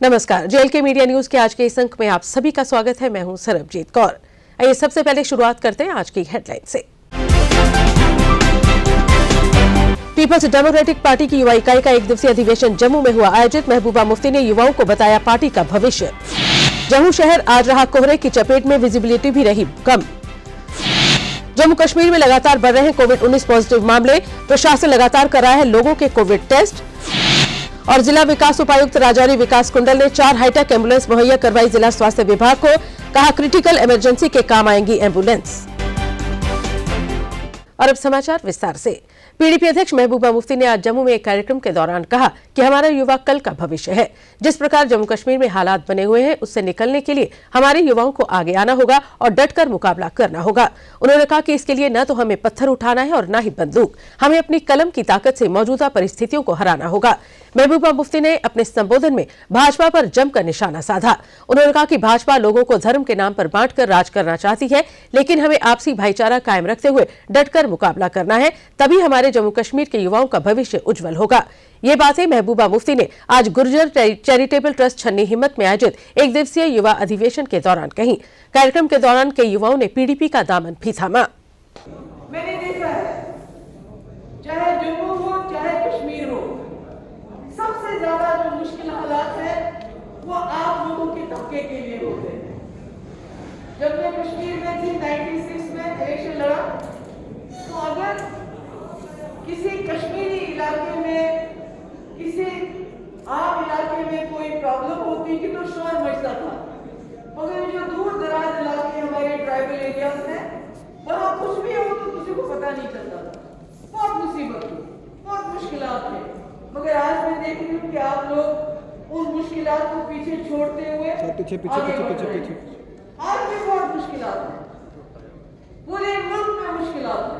नमस्कार, जेएलके media news के आज के इस अंक में आप सभी का स्वागत है। मैं हूं सरबजीत कौर। आइए सबसे पहले शुरुआत करते हैं आज की हेडलाइन से। पीपल्स डेमोक्रेटिक पार्टी की युवा इकाई का 1 दिवसीय अधिवेशन जम्मू में हुआ आयोजित। महबूबा मुफ्ती ने युवाओं को बताया पार्टी का भविष्य। जम्मू शहर आज रहा कोहरे की चपेट में, विजिबिलिटी भी रही कम। जम्मू कश्मीर में लगातार बढ़ रहे हैं कोविड-19 पॉजिटिव मामले। प्रशासन लगातार कर रहा है लोगों के कोविड टेस्ट। और जिला विकास उपायुक्त राजौरी विकास कुंडल ने 4 हाईटेक एम्बुलेंस मुहैया करवाई जिला स्वास्थ्य विभाग को। कहा क्रिटिकल इमरजेंसी के काम आएंगी एम्बुलेंस। और अब समाचार विस्तार से। पीडीपी अध्यक्ष महबूबा मुफ्ती ने आज जम्मू में एक कार्यक्रम के दौरान कहा कि हमारा युवा कल का भविष्य है। जिस प्रकार जम्मू कश्मीर में हालात बने हुए हैं, उससे निकलने के लिए हमारे युवाओं को आगे आना होगा और डटकर मुकाबला करना होगा। उन्होंने कहा कि इसके लिए न तो हमें पत्थर उठाना है और न ही बंदूक, हमें अपनी कलम की ताकत से मौजूदा परिस्थितियों को हराना होगा। महबूबा मुफ्ती ने अपने संबोधन में भाजपा पर जमकर निशाना साधा। उन्होंने कहा कि भाजपा लोगों को धर्म के नाम पर बांटकर राज करना चाहती है, लेकिन हमें आपसी भाईचारा कायम रखते हुए डटकर मुकाबला करना है, तभी हमारे जम्मू कश्मीर के युवाओं का भविष्य उज्जवल होगा। ये बातें महबूबा मुफ्ती ने आज गुर्जर चैरिटेबल ट्रस्ट छन्नी हिम्मत में आयोजित 1 दिवसीय युवा अधिवेशन के दौरान कही। कार्यक्रम के दौरान कई युवाओं ने पीडीपी का दामन भी थामा। मैंने देखा है, चाहे जम्मू हो चाहे कश्मीर हो, सबसे ज्यादा जो मुश्किल हालात है वो आप लोगों के तबके के लिए होते हैं। जब मैं कश्मीर में थी 96 में इलेक्शन लड़ा, तो अगर किसी कश्मीरी इलाके में, किसी आम इलाके में कोई प्रॉब्लम होती थी तो शोर मचता था। मगर जो दूर दराज इलाके हमारे ट्राइबल एरियाज हैं, वहाँ कुछ भी हो तो किसी को पता नहीं चलता था। बहुत मुसीबत थी, बहुत मुश्किलात थे। मगर आज मैं देख रही हूँ कि आप लोग उन मुश्किलात को पीछे छोड़ते हुए पीछे आज भी बहुत मुश्किलात है। पूरे मुल्क में मुश्किलात है।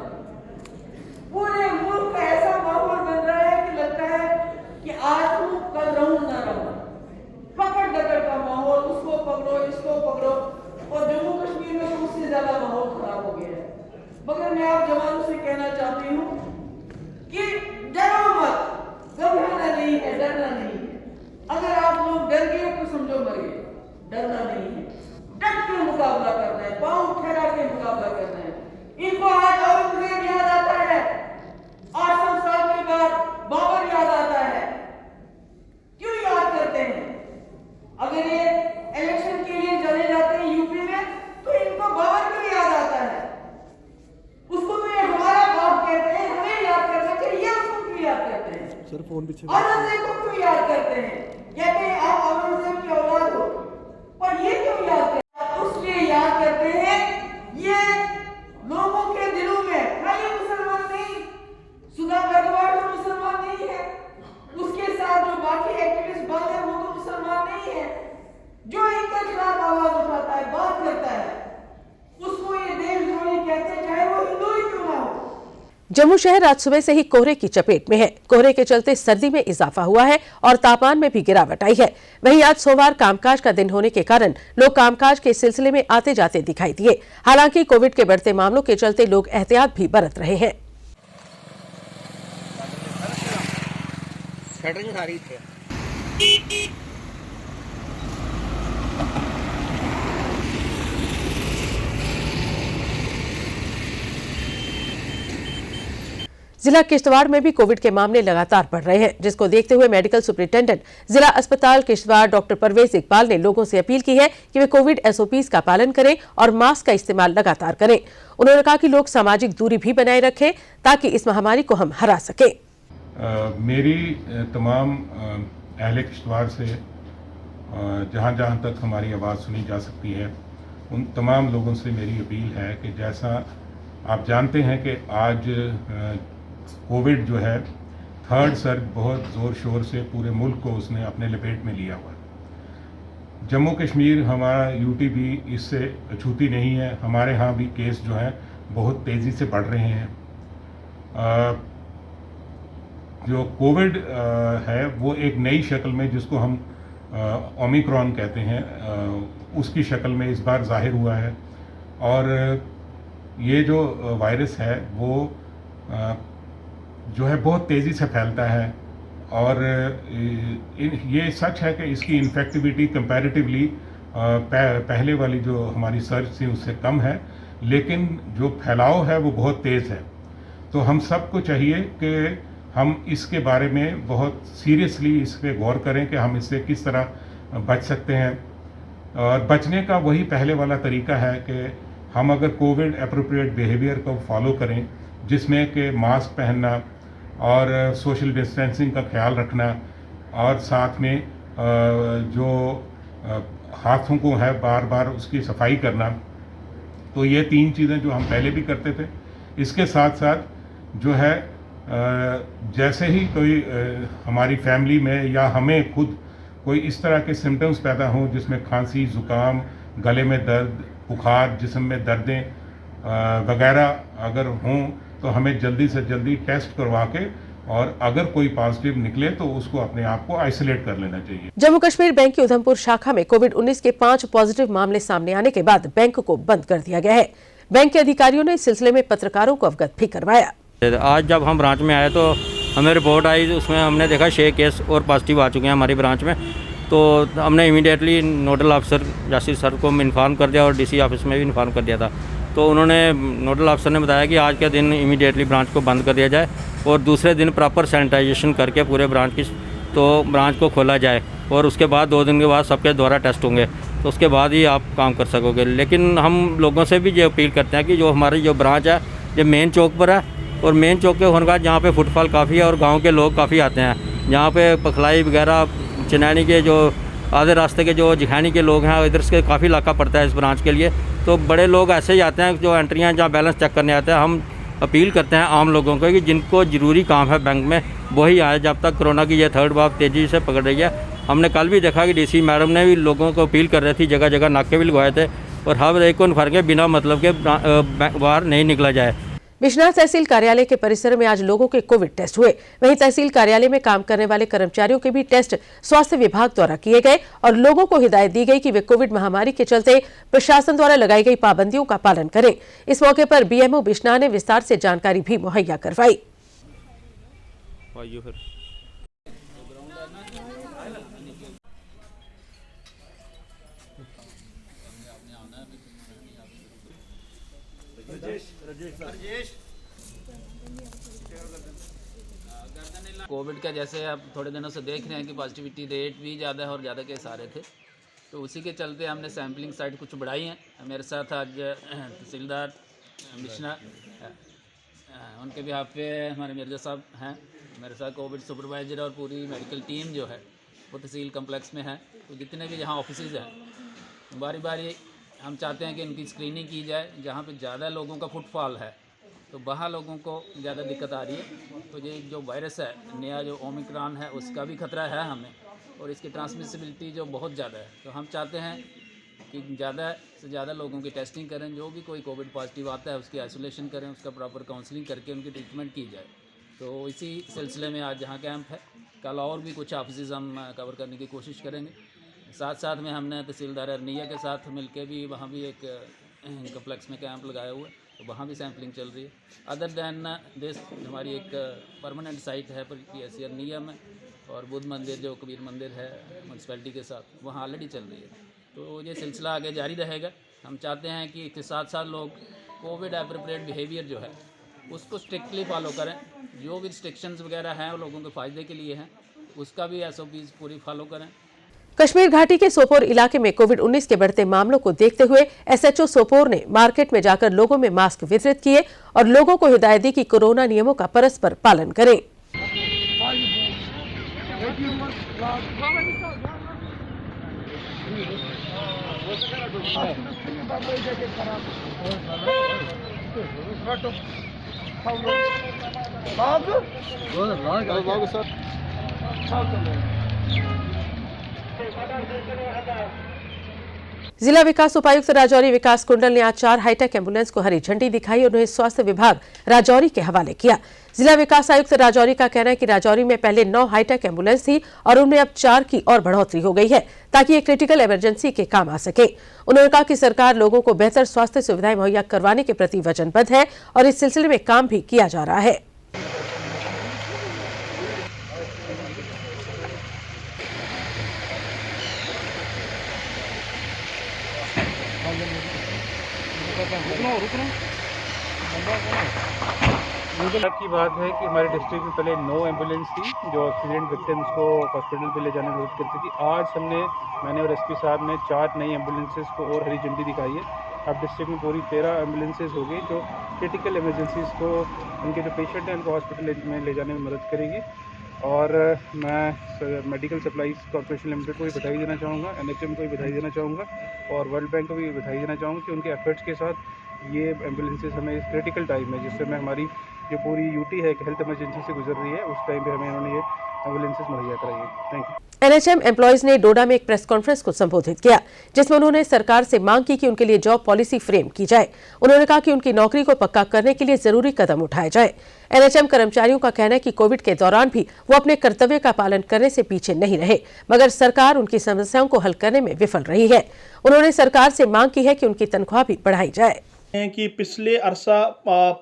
पूरे मुल्क का ऐसा माहौल बन रहा है कि लगता है कि आज हूँ कल रहूं ना रहूं। पकड़ दकड़ का माहौल, उसको पकड़ो इसको पकड़ो, और जम्मू कश्मीर में तो उससे ज्यादा माहौल खराब हो गया है। मगर मैं आप जवानों से कहना चाहती हूँ कि डरो मत, घबराना नहीं है, डरना नहीं है। अगर आप लोग डर गए तो समझो मर गए। डरना नहीं है, डट के मुकाबला करना है, पांव ठहरा के मुकाबला करना है। इनको आज औरंगजेब याद आता है, 800 साल के बाद बाबर याद आता है। क्यों याद करते हैं? अगर ये इलेक्शन के लिए चले जाते हैं यूपी में, तो इनको बाबर क्यों याद आता है? उसको तो ये हमारा बाप कहते हैं, हमें याद करना चाहिए। उसको क्यों याद करते हैं? औरंगजेब को क्यों याद करते हैं? कहते हैं आप औरंगजेब की औलाद हो, पर ये क्यों याद करते हैं? उसलिए याद करते हैं, ये लोगों के दिलों में, खाली मुसलमान नहीं, सुधा गढ़वाल तो मुसलमान नहीं है, उसके साथ जो बाकी एक्टिविस्ट बात है वो तो मुसलमान नहीं है। जो इनके खिलाफ आवाज उठाता है, बात करता है, उसको ये देशद्रोही कहते हैं, चाहे वो हिंदू ही क्यों ना हो। जम्मू शहर आज सुबह से ही कोहरे की चपेट में है। कोहरे के चलते सर्दी में इजाफा हुआ है और तापमान में भी गिरावट आई है। वहीं आज सोमवार कामकाज का दिन होने के कारण लोग कामकाज के सिलसिले में आते जाते दिखाई दिए। हालांकि कोविड के बढ़ते मामलों के चलते लोग एहतियात भी बरत रहे हैं। जिला किश्तवाड़ में भी कोविड के मामले लगातार बढ़ रहे हैं, जिसको देखते हुए मेडिकल सुपरिटेंडेंट जिला अस्पताल किश्तवाड़ डॉक्टर परवेज इकबाल ने लोगों से अपील की है कि वे कोविड SOPs का पालन करें और मास्क का इस्तेमाल लगातार करें। उन्होंने कहा कि लोग सामाजिक दूरी भी बनाए रखें ताकि इस महामारी को हम हरा सकें। मेरी तमाम अहले किश्तवाड़ से जहाँ जहाँ तक हमारी आवाज़ सुनी जा सकती है, उन तमाम लोगों से मेरी अपील है कि जैसा आप जानते हैं कि आज कोविड जो है, 3rd सर्ग बहुत ज़ोर शोर से पूरे मुल्क को उसने अपने लपेट में लिया हुआ है। जम्मू कश्मीर, हमारा यूटी भी इससे अछूती नहीं है। हमारे यहाँ भी केस जो हैं बहुत तेज़ी से बढ़ रहे हैं। जो कोविड है वो एक नई शक्ल में, जिसको हम ओमिक्रॉन कहते हैं, उसकी शक्ल में इस बार ज़ाहिर हुआ है। और ये जो वायरस है वो जो है बहुत तेज़ी से फैलता है और ये सच है कि इसकी इन्फेक्टिविटी कंपैरेटिवली पहले वाली जो हमारी सर्च थी उससे कम है, लेकिन जो फैलाव है वो बहुत तेज़ है। तो हम सबको चाहिए कि हम इसके बारे में बहुत सीरियसली इस पर गौर करें कि हम इससे किस तरह बच सकते हैं। और बचने का वही पहले वाला तरीका है कि हम अगर कोविड एप्रोप्रिएट बिहेवियर को फॉलो करें, जिसमें कि मास्क पहनना और सोशल डिस्टेंसिंग का ख्याल रखना और साथ में जो हाथों को है बार बार उसकी सफाई करना, तो ये 3 चीज़ें जो हम पहले भी करते थे। इसके साथ साथ जो है जैसे ही कोई हमारी फैमिली में या हमें खुद कोई इस तरह के सिम्टम्स पैदा हों जिसमें खांसी, ज़ुकाम, गले में दर्द, बुखार, जिस्म में दर्दें वगैरह अगर हों तो हमें जल्दी से जल्दी टेस्ट करवा के और अगर कोई पॉजिटिव निकले तो उसको अपने आप को आइसोलेट कर लेना चाहिए। जम्मू कश्मीर बैंक की उधमपुर शाखा में कोविड-19 के 5 पॉजिटिव मामले सामने आने के बाद बैंक को बंद कर दिया गया है। बैंक के अधिकारियों ने इस सिलसिले में पत्रकारों को अवगत भी करवाया। आज जब हम ब्रांच में आए तो हमें रिपोर्ट आई, उसमें हमने देखा 6 केस और पॉजिटिव आ चुके हैं हमारी ब्रांच में। तो हमने immediately nodal officer Yasir sir को इन्फॉर्म कर दिया और डीसी ऑफिस में भी इन्फॉर्म कर दिया था। तो उन्होंने नोडल ऑफिसर ने बताया कि आज के दिन इमीडिएटली ब्रांच को बंद कर दिया जाए और दूसरे दिन प्रॉपर सैनिटाइजेशन करके पूरे ब्रांच की तो ब्रांच को खोला जाए और उसके बाद 2 दिन के बाद सबके द्वारा टेस्ट होंगे, तो उसके बाद ही आप काम कर सकोगे। लेकिन हम लोगों से भी ये अपील करते हैं कि जो हमारी जो ब्रांच है ये मेन चौक पर है और मेन चौक के होने का जहाँ पे फुटफॉल काफ़ी है और गांव के लोग काफ़ी आते हैं। जहाँ पे पखलाई वगैरह चनैनी के जो आधे रास्ते के जो जिखानी के लोग हैं इधर से काफ़ी इलाका पड़ता है इस ब्रांच के लिए, तो बड़े लोग ऐसे ही आते हैं जो एंट्रियाँ जहाँ बैलेंस चेक करने आते हैं। हम अपील करते हैं आम लोगों को कि जिनको ज़रूरी काम है बैंक में वही आए, जब तक कोरोना की ये 3rd वेव तेज़ी से पकड़ रही है। हमने कल भी देखा कि डीसी मैडम ने भी लोगों को अपील कर रही थी, जगह जगह नाके भी लगवाए थे और हर एक को फर्क है बिना मतलब के बाहर नहीं निकला जाए। बिश्नाह तहसील कार्यालय के परिसर में आज लोगों के कोविड टेस्ट हुए। वहीं तहसील कार्यालय में काम करने वाले कर्मचारियों के भी टेस्ट स्वास्थ्य विभाग द्वारा किए गए और लोगों को हिदायत दी गई कि वे कोविड महामारी के चलते प्रशासन द्वारा लगाई गई पाबंदियों का पालन करें। इस मौके पर बीएमओ बिश्नाह ने विस्तार से जानकारी भी मुहैया करवाई। कोविड का जैसे आप थोड़े दिनों से देख रहे हैं कि पॉजिटिविटी रेट भी ज़्यादा है और ज़्यादा केस आ रहे थे, तो उसी के चलते हमने सैम्पलिंग साइट कुछ बढ़ाई हैं। मेरे साथ आज तहसीलदार बिश्नाह, उनके भी यहाँ पे हमारे मिर्जा साहब हैं, मेरे साथ कोविड सुपरवाइज़र और पूरी मेडिकल टीम जो है वो तहसील कम्प्लेक्स में है। तो जितने भी यहाँ ऑफिस हैं बारी बारी हम चाहते हैं कि उनकी स्क्रीनिंग की जाए। जहाँ पे ज़्यादा लोगों का फुटफॉल है तो वहाँ लोगों को ज़्यादा दिक्कत आ रही है। तो ये जो वायरस है नया जो ओमिक्रॉन है उसका भी खतरा है हमें और इसकी ट्रांसमिसिबिलिटी जो बहुत ज़्यादा है। तो हम चाहते हैं कि ज़्यादा से ज़्यादा लोगों की टेस्टिंग करें, जो भी कोई कोविड पॉजिटिव आता है उसकी आइसोलेशन करें, उसका प्रॉपर काउंसलिंग करके उनकी ट्रीटमेंट की जाए। तो इसी सिलसिले में आज यहाँ कैंप है, कल और भी कुछ ऑफिस हम कवर करने की कोशिश करेंगे। साथ साथ में हमने तहसीलदार अरनिया के साथ मिलके भी वहाँ भी एक कम्प्लेक्स में कैंप लगाया हुआ है, तो वहाँ भी सैम्पलिंग चल रही है। अदर दैन दिस हमारी एक परमानेंट साइट है PSC अरनिया में और बुद्ध मंदिर जो कबीर मंदिर है म्यूनसिपैलिटी के साथ वहाँ ऑलरेडी चल रही है। तो ये सिलसिला आगे जारी रहेगा। हम चाहते हैं कि इसके साथ साथ लोग कोविड एप्रोप्रिएट बिहेवियर जो है उसको स्ट्रिक्टली फॉलो करें। जो भी रिस्ट्रिक्शंस वगैरह हैं वो लोगों के फ़ायदे के लिए हैं, उसका भी SOPs पूरी फॉलो करें। कश्मीर घाटी के सोपोर इलाके में कोविड-19 के बढ़ते मामलों को देखते हुए SHO सोपोर ने मार्केट में जाकर लोगों में मास्क वितरित किए और लोगों को हिदायत दी कि कोरोना नियमों का परस्पर पालन करें। जिला विकास उपायुक्त राजौरी विकास कुंडल ने आज 4 हाईटेक एम्बुलेंस को हरी झंडी दिखाई और उन्हें स्वास्थ्य विभाग राजौरी के हवाले किया। जिला विकास आयुक्त राजौरी का कहना है कि राजौरी में पहले 9 हाईटेक एम्बुलेंस थी और उनमें अब 4 की और बढ़ोतरी हो गई है ताकि ये क्रिटिकल इमरजेंसी के काम आ सके। उन्होंने कहा कि सरकार लोगों को बेहतर स्वास्थ्य सुविधाएं मुहैया करवाने के प्रति वचनबद्ध है और इस सिलसिले में काम भी किया जा रहा है। की बात है कि हमारे डिस्ट्रिक्ट में पहले 9 एम्बुलेंस थी जो एक्सीडेंट विक्टिम्स को हॉस्पिटल पे ले जाने में मदद करती थी। आज मैंने और एसपी साहब ने 4 नई एम्बुलेंसेस को और हरी झंडी दिखाई है। अब डिस्ट्रिक्ट में पूरी 13 एम्बुलेंसेज हो गई जो क्रिटिकल इमरजेंसीज को उनके जो पेशेंट हैं उनको हॉस्पिटल में ले जाने में मदद करेगी। और मैं मेडिकल सप्लाईज कॉर्पोरेशन लिमिटेड को भी बधाई देना चाहूँगा, NHM को भी बधाई देना चाहूँगा और वर्ल्ड बैंक को भी बधाई देना चाहूँगा कि उनके एफर्ट्स के साथ ये एम्बुलेंसेज हमें इस क्रिटिकल टाइम में, जिस समय हमारी जो पूरी यूटी है एक हेल्थ इमरजेंसी से गुजर रही है, उस टाइम पे हमें इन्होंने ये एम्बुलेंसेज मुहैया कराई है। Thank you. NHM एम्प्लॉयज ने डोडा में एक प्रेस कॉन्फ्रेंस को संबोधित किया जिसमें उन्होंने सरकार से मांग की कि उनके लिए जॉब पॉलिसी फ्रेम की जाए। उन्होंने कहा कि उनकी नौकरी को पक्का करने के लिए जरूरी कदम उठाए जाए। NHM कर्मचारियों का कहना है कि कोविड के दौरान भी वो अपने कर्तव्य का पालन करने से पीछे नहीं रहे, मगर सरकार उनकी समस्याओं को हल करने में विफल रही है। उन्होंने सरकार से मांग की है कि उनकी तनख्वाह भी बढ़ाई जाए। कि पिछले अरसा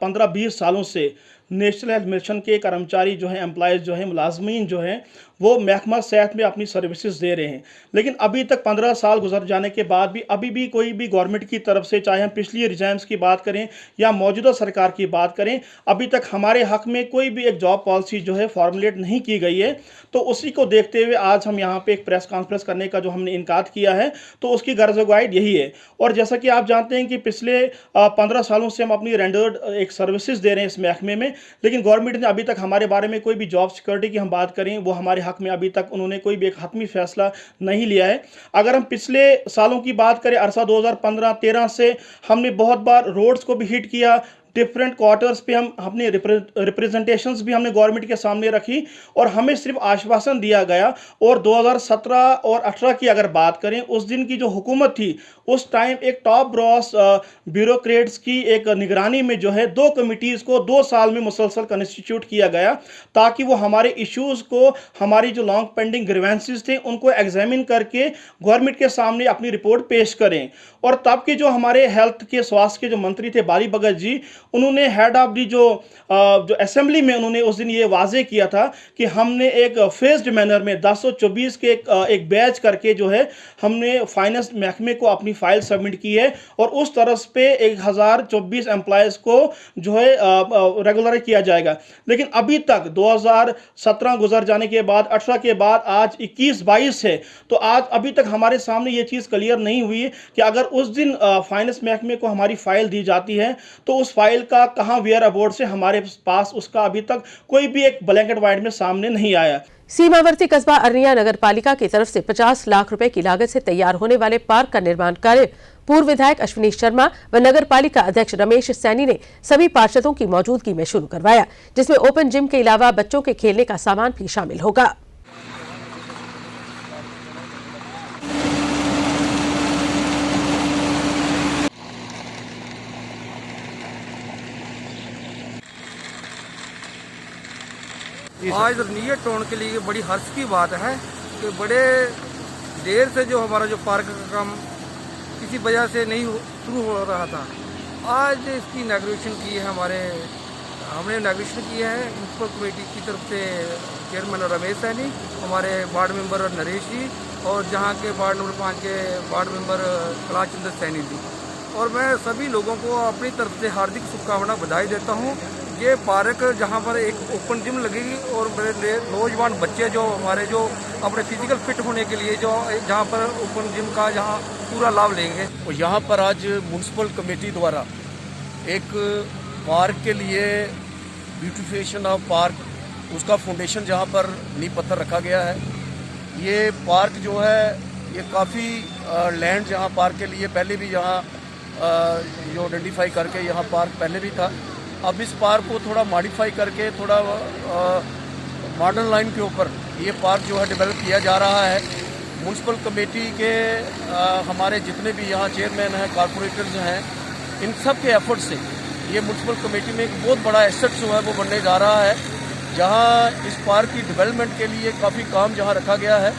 15-20 सालों से नेशनल हेल्थ मिशन के कर्मचारी जो हैं, एम्प्लॉयज़ जो हैं, मुलाजमीन जो हैं, वो महकमा सेहत में अपनी सर्विसेज दे रहे हैं, लेकिन अभी तक 15 साल गुजर जाने के बाद भी अभी भी कोई भी गवर्नमेंट की तरफ से, चाहे हम पिछली रिजाइम्स की बात करें या मौजूदा सरकार की बात करें, अभी तक हमारे हक में कोई भी एक जॉब पॉलिसी जो है फॉर्मुलेट नहीं की गई है। तो उसी को देखते हुए आज हम यहाँ पे एक प्रेस कॉन्फ्रेंस करने का जो हमने इनकार किया है, तो उसकी गर्ज गाइड यही है। और जैसा कि आप जानते हैं कि पिछले 15 सालों से हम अपनी रेंडर्ड एक सर्विसेज दे रहे हैं इस महकमे में, लेकिन गवर्नमेंट ने अभी तक हमारे बारे में कोई भी जॉब सिक्योरिटी की हम बात करें, वो हमारे हक में अभी तक उन्होंने कोई भी एक हतमी फैसला नहीं लिया है। अगर हम पिछले सालों की बात करें, अरसा 2015-13 से हमने बहुत बार रोड्स को भी हिट किया, डिफरेंट क्वार्टर्स पे हम अपने रिप्रेजेंटेशंस भी हमने गवर्नमेंट के सामने रखी और हमें सिर्फ आश्वासन दिया गया। और 2017 और 18 की अगर बात करें, उस दिन की जो हुकूमत थी, उस टाइम एक टॉप ब्रॉस ब्यूरोक्रेट्स की एक निगरानी में जो है 2 कमिटीज़ को 2 साल में मुसलसल कंस्टिट्यूट किया गया ताकि वो हमारे इश्यूज़ को, हमारी जो लॉन्ग पेंडिंग ग्रीवेंसेस थे उनको एग्जामिन करके गवर्नमेंट के सामने अपनी रिपोर्ट पेश करें। और तब के जो हमारे हेल्थ के स्वास्थ्य के जो मंत्री थे बाली भगत जी, उन्होंने हेड ऑफ दी जो असेंबली में उन्होंने उस दिन ये वाजे किया था कि हमने एक फेस्ड मैनर में 1024 के एक बैच करके जो है हमने फाइनेंस महकमे को अपनी फाइल सबमिट की है और उस तरफ पे 1024 एम्प्लॉयज़ को जो है रेगुलर किया जाएगा। लेकिन अभी तक 2017 गुजर जाने के बाद, 18 के बाद आज 21-22 है, तो आज अभी तक हमारे सामने ये चीज़ क्लियर नहीं हुई कि अगर उस दिन फाइनेंस महकमे को हमारी फाइल दी जाती है तो उस फाइल का कहां वेयर अबाउट से हमारे पास उसका अभी तक कोई भी एक ब्लैक एंड व्हाइट में सामने नहीं आया। सीमावर्ती कस्बा अरनिया नगर पालिका की तरफ से 50 लाख रुपए की लागत से तैयार होने वाले पार्क का निर्माण कार्य पूर्व विधायक अश्विनी शर्मा व नगर पालिका अध्यक्ष रमेश सैनी ने सभी पार्षदों की मौजूदगी में शुरू करवाया, जिसमें ओपन जिम के अलावा बच्चों के खेलने का सामान भी शामिल होगा। आज रनिया टाउन के लिए बड़ी हर्ष की बात है कि बड़े देर से जो हमारा जो पार्क का काम किसी वजह से नहीं शुरू हो रहा था, आज इसकी इनॉग्रेशन की है। हमने इनॉग्रेशन किया है म्यूनसिपल कमेटी की तरफ से चेयरमैन रमेश सैनी, हमारे वार्ड मेंबर नरेश जी और जहाँ के वार्ड नंबर 5 के वार्ड मेंबर कलाश चंद्र सैनी जी। और मैं सभी लोगों को अपनी तरफ से हार्दिक शुभकामना बधाई देता हूँ। ये पार्क जहाँ पर एक ओपन जिम लगेगी और मेरे नौजवान बच्चे जो हमारे जो अपने फिजिकल फिट होने के लिए जो जहाँ पर ओपन जिम का जहाँ पूरा लाभ लेंगे। और यहाँ पर आज म्यूनसिपल कमेटी द्वारा एक पार्क के लिए ब्यूटिफिकेशन ऑफ पार्क, उसका फाउंडेशन जहाँ पर नींव पत्थर रखा गया है। ये पार्क जो है ये काफ़ी लैंड जहाँ पार्क के लिए पहले भी यहाँ जो आइडेंटिफाई करके यहाँ पार्क पहले भी था। अब इस पार्क को थोड़ा मॉडिफाई करके थोड़ा मॉडर्न लाइन के ऊपर ये पार्क जो है डेवलप किया जा रहा है। म्यूनसिपल कमेटी के हमारे जितने भी यहाँ चेयरमैन हैं, कॉर्पोरेटर्स हैं, इन सब के एफर्ट से ये म्यूनसिपल कमेटी में एक बहुत बड़ा एसेट जो है वो बनने जा रहा है, जहाँ इस पार्क की डेवलपमेंट के लिए काफ़ी काम जहाँ रखा गया है।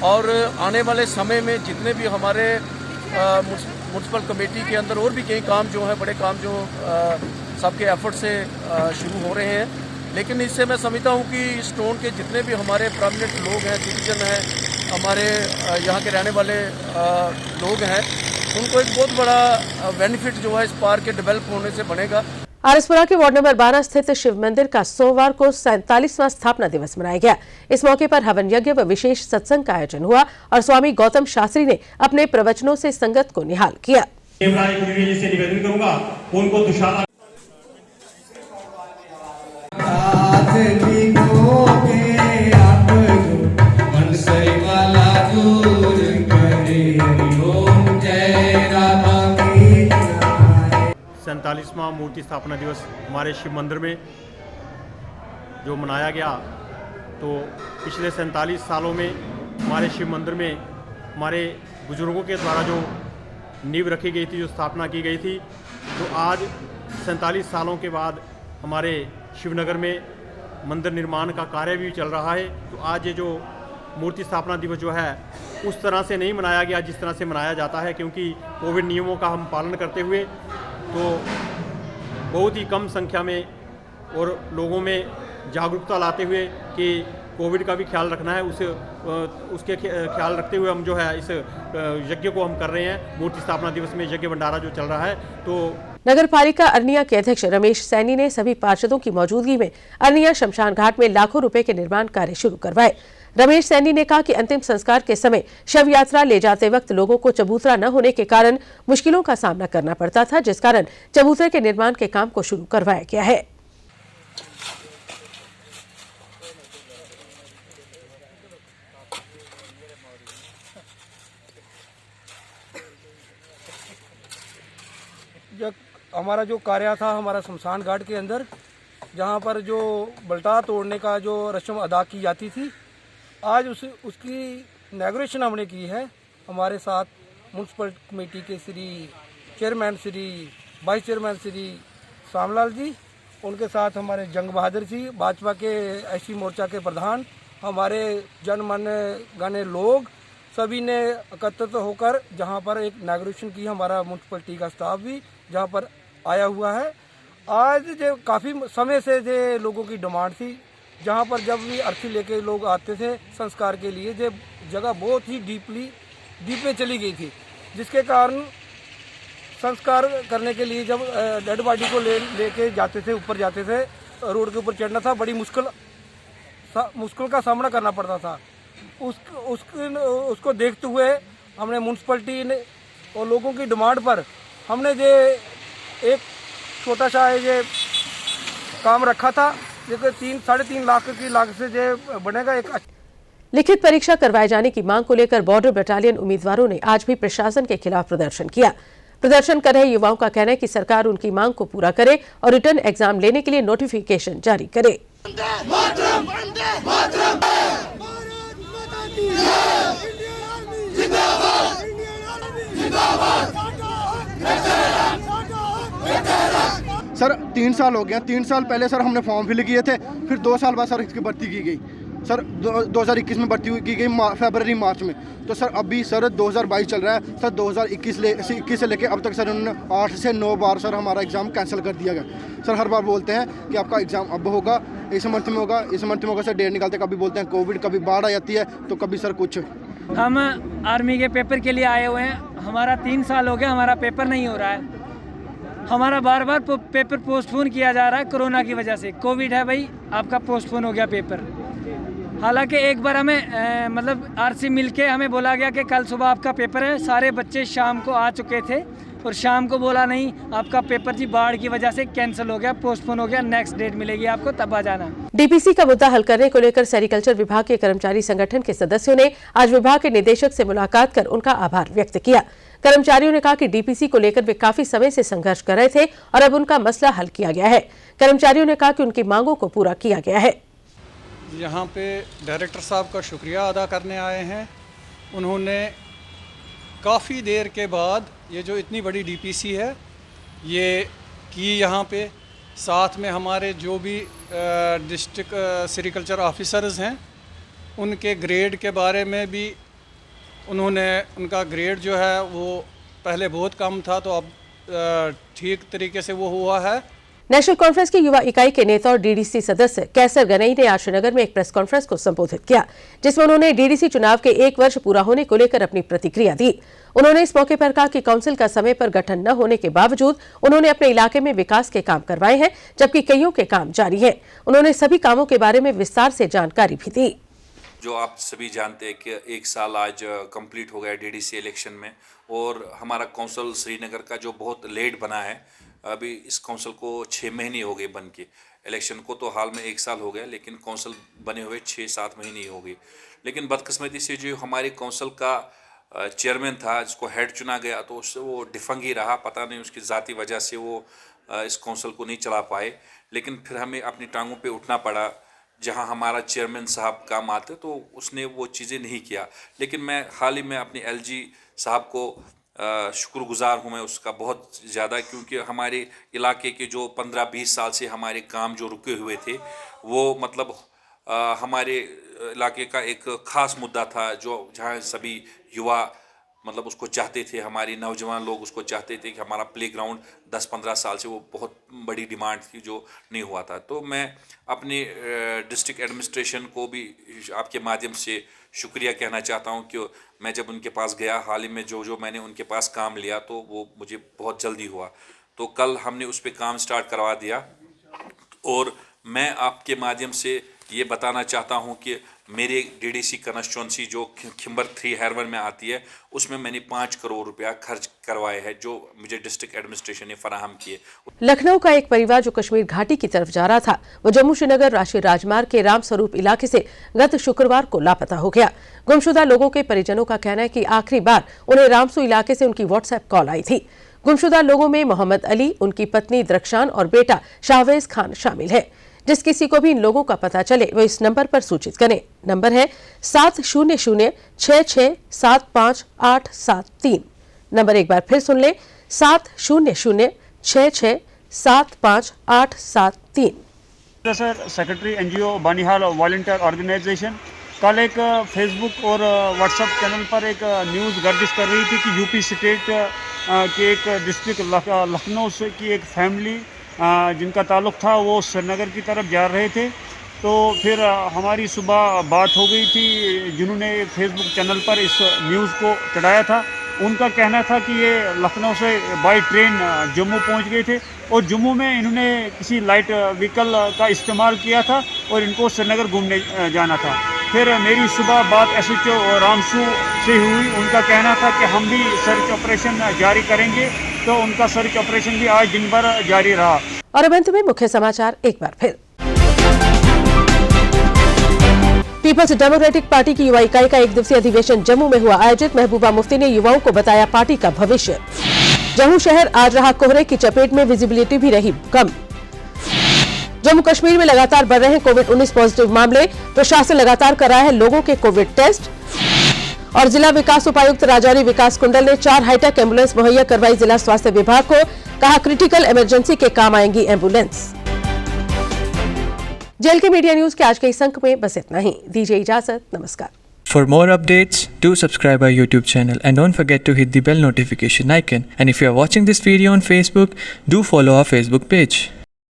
और आने वाले समय में जितने भी हमारे म्यूनसिपल कमेटी के अंदर और भी कई काम जो है, बड़े काम जो सबके एफर्ट से शुरू हो रहे हैं। लेकिन इससे मैं समझता हूँ कि इस टाउन के जितने भी हमारे प्रोमिनेंट लोग हैं, सिटीजन हैं, हमारे यहाँ के रहने वाले लोग हैं, उनको एक बहुत बड़ा बेनिफिट जो है इस पार्क के डेवलप होने से बनेगा। आरएसपुरा के वार्ड नंबर 12 स्थित शिव मंदिर का सोमवार को 47वां स्थापना दिवस मनाया गया। इस मौके पर हवन यज्ञ व विशेष सत्संग का आयोजन हुआ और स्वामी गौतम शास्त्री ने अपने प्रवचनों से संगत को निहाल किया। से निवेदन करूंगा उनको तुषार सैंतालीसवां मूर्ति स्थापना दिवस हमारे शिव मंदिर में जो मनाया गया, तो पिछले 47 सालों में हमारे शिव मंदिर में हमारे बुजुर्गों के द्वारा जो नींव रखी गई थी, जो स्थापना की गई थी, तो आज 47 सालों के बाद हमारे शिवनगर में मंदिर निर्माण का कार्य भी चल रहा है। तो आज ये जो मूर्ति स्थापना दिवस जो है उस तरह से नहीं मनाया गया जिस तरह से मनाया जाता है, क्योंकि कोविड नियमों का हम पालन करते हुए तो बहुत ही कम संख्या में और लोगों में जागरूकता लाते हुए कि कोविड का भी ख्याल रखना है, उसके ख्याल रखते हुए हम जो है इस यज्ञ को हम कर रहे हैं। मूर्ति स्थापना दिवस में यज्ञ भंडारा जो चल रहा है। तो नगर पालिका अरनिया के अध्यक्ष रमेश सैनी ने सभी पार्षदों की मौजूदगी में अरनिया शमशान घाट में लाखों रुपए के निर्माण कार्य शुरू करवाए। रमेश सैनी ने कहा कि अंतिम संस्कार के समय शव यात्रा ले जाते वक्त लोगों को चबूतरा न होने के कारण मुश्किलों का सामना करना पड़ता था, जिस कारण चबूतरे के निर्माण के काम को शुरू करवाया गया है। हमारा जो कार्य था हमारा शमशान घाट के अंदर, जहाँ पर जो बल्टा तोड़ने का जो रस्म अदा की जाती थी, आज उसकी इनॉग्रेशन हमने की है। हमारे साथ म्यूनसिपल कमेटी के Shri chairman Shri vice chairman Shri Shyamlal ji, उनके साथ हमारे जंग बहादुर जी, भाजपा के एससी मोर्चा के प्रधान, हमारे जनमान्य गाने लोग सभी ने एकत्रित होकर जहां पर एक इनॉग्रेशन की। हमारा म्यूनसिपलिटी का स्टाफ भी जहां पर आया हुआ है। आज जो काफ़ी समय से जो लोगों की डिमांड थी, जहां पर जब भी अर्थी लेके लोग आते थे संस्कार के लिए, जो जगह बहुत ही डीप में चली गई थी, जिसके कारण संस्कार करने के लिए जब डेड बॉडी को लेके जाते थे, ऊपर जाते थे, रोड के ऊपर चढ़ना था, बड़ी मुश्किल का सामना करना पड़ता था। उसको देखते हुए हमने म्यूनसिपलिटी ने और लोगों की डिमांड पर हमने ये एक छोटा सा ये काम रखा था, जो 3-3.5 लाख की लागत से जो बनेगा। एक लिखित परीक्षा करवाए जाने की मांग को लेकर बॉर्डर बटालियन उम्मीदवारों ने आज भी प्रशासन के खिलाफ प्रदर्शन किया। प्रदर्शन कर रहे युवाओं का कहना है कि सरकार उनकी मांग को पूरा करे और रिटर्न एग्जाम लेने के लिए नोटिफिकेशन जारी करे। सर 3 साल हो गया। 3 साल पहले सर हमने फॉर्म फिल किए थे, फिर 2 साल बाद सर इसकी भर्ती की गई। सर 2021 में भर्ती की गई फरवरी मार्च में। तो सर अभी सर 2022 चल रहा है। सर 2021 से लेके अब तक सर उन्होंने 8 से 9 बार सर हमारा एग्ज़ाम कैंसिल कर दिया गया। सर हर बार बोलते हैं कि आपका एग्ज़ाम अब होगा, इस मंथ में होगा, इस मंथ में होगा। सर डेट निकालते, कभी बोलते हैं कोविड, कभी बाढ़ आ जाती है, तो कभी सर कुछ। हम आर्मी के पेपर के लिए आए हुए हैं। हमारा 3 साल हो गया, हमारा पेपर नहीं हो रहा है। हमारा बार बार पेपर पोस्टपोन किया जा रहा है कोरोना की वजह से। कोविड है भाई, आपका पोस्टपोन हो गया पेपर। हालांकि एक बार हमें मतलब आरसी मिलके हमें बोला गया कि कल सुबह आपका पेपर है। सारे बच्चे शाम को आ चुके थे और शाम को बोला नहीं, आपका पेपर जी बाढ़ की वजह से कैंसिल हो गया, पोस्टपोन हो गया, नेक्स्ट डेट मिलेगी आपको, तब आ जाना। डीपीसी का मुद्दा हल करने को लेकर सेरिकल्चर विभाग के कर्मचारी संगठन के सदस्यों ने आज विभाग के निदेशक से मुलाकात कर उनका आभार व्यक्त किया। कर्मचारियों ने कहा कि डीपीसी को लेकर वे काफी समय से संघर्ष कर रहे थे और अब उनका मसला हल किया गया है। कर्मचारियों ने कहा कि उनकी मांगों को पूरा किया गया है। यहाँ पे डायरेक्टर साहब का शुक्रिया अदा करने आए हैं। उन्होंने काफ़ी देर के बाद ये जो इतनी बड़ी डीपीसी है ये की यहाँ पे, साथ में हमारे जो भी डिस्ट्रिक्ट सेरिकल्चर ऑफिसर्स हैं उनके ग्रेड के बारे में भी उन्होंने, उनका ग्रेड जो है वो पहले बहुत कम था, तो अब ठीक तरीके से वो हुआ है। नेशनल कॉन्फ्रेंस की युवा इकाई के नेता और डीडीसी सदस्य कैसर गनई ने आज श्रीनगर में एक प्रेस कॉन्फ्रेंस को संबोधित किया, जिसमें उन्होंने डीडीसी चुनाव के 1 वर्ष पूरा होने को लेकर अपनी प्रतिक्रिया दी। उन्होंने इस मौके पर कहा कि काउंसिल का समय पर गठन न होने के बावजूद उन्होंने अपने इलाके में विकास के काम करवाए हैं, जबकि कईयों के काम जारी हैं। उन्होंने सभी कामों के बारे में विस्तार से जानकारी भी दी। जो आप सभी जानते हैं कि 1 साल आज कंप्लीट हो गया डीडीसी इलेक्शन में, और हमारा काउंसिल श्रीनगर का जो बहुत लेट बना है, अभी इस काउंसिल को 6 महीने हो गए बन के। इलेक्शन को तो हाल में 1 साल हो गया, लेकिन काउंसिल बने हुए 6-7 महीने हो गए। लेकिन बदकिस्मती से जो हमारे काउंसिल का चेयरमैन था, जिसको हेड चुना गया, तो उससे वो डिफंग ही रहा। पता नहीं उसकी ज़ाती वजह से वो इस काउंसिल को नहीं चला पाए। लेकिन फिर हमें अपनी टांगों पे उठना पड़ा। जहां हमारा चेयरमैन साहब काम आते तो उसने वो चीज़ें नहीं किया। लेकिन मैं हाल ही में अपने एलजी साहब को शुक्रगुजार हूँ मैं उसका बहुत ज़्यादा, क्योंकि हमारे इलाके के जो 15-20 साल से हमारे काम जो रुके हुए थे, वो मतलब हमारे इलाके का एक ख़ास मुद्दा था, जो जहाँ सभी युवा मतलब उसको चाहते थे, हमारे नौजवान लोग उसको चाहते थे कि हमारा प्लेग्राउंड 10-15 साल से वो बहुत बड़ी डिमांड थी जो नहीं हुआ था। तो मैं अपने डिस्ट्रिक्ट एडमिनिस्ट्रेशन को भी आपके माध्यम से शुक्रिया कहना चाहता हूं कि मैं जब उनके पास गया हाल ही में, जो मैंने उनके पास काम लिया, तो वो मुझे बहुत जल्दी हुआ। तो कल हमने उस पर काम स्टार्ट करवा दिया। और मैं आपके माध्यम से ये बताना चाहता हूं कि मेरे डीडीसी कंस्टिट्यूंसी जो खिंबर 3 हैरवन में आती है, उसमें मैंने 5 करोड़ रुपया खर्च करवाए हैं, जो मुझे डिस्ट्रिक्ट एडमिनिस्ट्रेशन ने फराहम किए। लखनऊ का एक परिवार जो कश्मीर घाटी की तरफ जा रहा था, वो जम्मू श्रीनगर राष्ट्रीय राजमार्ग के रामस्वरूप इलाके से गत शुक्रवार को लापता हो गया। गुमशुदा लोगों के परिजनों का कहना है कि आखिरी बार उन्हें रामसू इलाके से उनकी व्हाट्सएप कॉल आई थी। गुमशुदा लोगों में मोहम्मद अली, उनकी पत्नी दरख्शान और बेटा शाहवेज खान शामिल है। जिस किसी को भी इन लोगों का पता चले वो इस नंबर पर सूचित करें। नंबर है 70066758873। नंबर एक बार फिर सुन लें, 70066758873। Sir secretary NGO Banihal volunteer organisation कल एक फेसबुक और व्हाट्सएप चैनल पर एक न्यूज़ गर्दिश कर रही थी कि यूपी स्टेट के एक डिस्ट्रिक्ट लखनऊ से की एक फैमिली जिनका ताल्लुक़ था वो श्रीनगर की तरफ जा रहे थे। तो फिर हमारी सुबह बात हो गई थी, जिन्होंने फेसबुक चैनल पर इस न्यूज़ को चढ़ाया था। उनका कहना था कि ये लखनऊ से बाई ट्रेन जम्मू पहुंच गए थे और जम्मू में इन्होंने किसी लाइट व्हीकल का इस्तेमाल किया था और इनको श्रीनगर घूमने जाना था। फिर मेरी सुबह बात SHO रामसू से हुई। उनका कहना था कि हम भी सर्च ऑपरेशन जारी करेंगे, तो उनका सर्च ऑपरेशन भी आज दिन भर जारी रहा। और अब अंत में मुख्य समाचार एक बार फिर। पीपल्स डेमोक्रेटिक पार्टी की युवा इकाई का 1 दिवसीय अधिवेशन जम्मू में हुआ आयोजित। महबूबा मुफ्ती ने युवाओं को बताया पार्टी का भविष्य। जम्मू शहर आज रहा कोहरे की चपेट में, विजिबिलिटी भी रही कम। जम्मू कश्मीर में लगातार बढ़ रहे हैं कोविड-19 पॉजिटिव मामले। प्रशासन लगातार कर रहा है लोगों के कोविड टेस्ट। और जिला विकास उपायुक्त राजौरी विकास कुंडल ने 4 हाईटेक एम्बुलेंस मुहैया करवाई जिला स्वास्थ्य विभाग को। कहा क्रिटिकल इमरजेंसी के काम आएंगी एम्बुलेंस। जेल के मीडिया न्यूज के आज के इस अंक में बस इतना ही। दीजिए इजाजत, नमस्कार। For more updates, do subscribe our YouTube channel and don't forget to hit the bell notification icon. And if you are watching this video on Facebook, do follow our Facebook page.